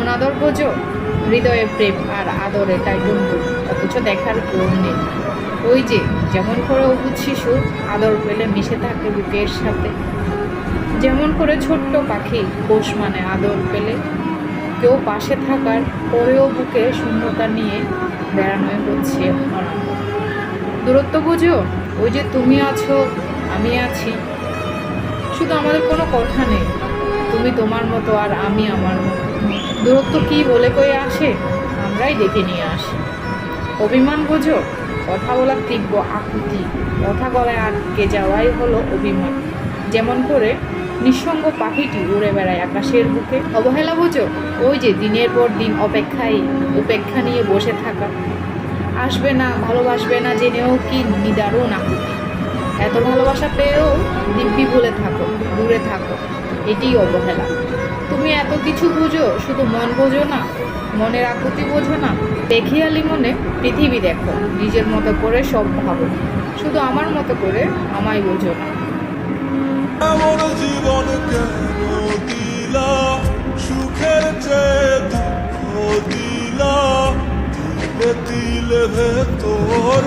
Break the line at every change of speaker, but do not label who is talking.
অনাদর বোঝো? হৃদয়ে প্রেম আর আদর এটাই বন্ধু, অথচ দেখার কেউ নেই। ওই যে যেমন করে অবুঝ শিশু আদর পেলে মিশে থাকে বুকের সাথে, যেমন করে ছোট্ট পাখি পোষ মানে আদর পেলে কেউ পাশে থাকার পরেও বুকে শূন্যতা নিয়ে বেড়ানোই হচ্ছে অনন্ত। দূরত্ব বুঝো? ওই যে তুমি আছো, আমি আছি, শুধু আমাদের কোনো কথা নেই, তুমি তোমার মতো আর আমি আমার মতো। দূরত্ব কি বলে কয়ে আসে? আমরাই ডেকে নিয়ে আসি। অভিমান বোঝো? কথা বলার তীব্র আকুতি, কথা গলায় আটকে যাওয়াই হলো অভিমান। যেমন করে নিঃসঙ্গ পাখিটি উড়ে বেড়ায় আকাশের বুকে। অবহেলা বোঝো? ওই যে দিনের পর দিন উপেক্ষা নিয়ে বসে থাকা, আসবে না, ভালোবাসবে না জেনেও কি নিদারুণ আকুতি। এত ভালোবাসা পেয়েও দিব্যি বলে থাকো, দূরে থাকো, এটিই অবহেলা। তুমি এত কিছু বুঝো, শুধু মন বোঝো না, মনের আকুতি বোঝো না। দেখিয়ালি মনে পৃথিবী দেখো, নিজের মতো করে সব ভাবো, শুধু আমার মতো করে আমায় বোঝো না।
আমার জীবন কেন দিলা, সুখের চেয়ে দুঃখ দিলা, তিলে তিলে ভেতর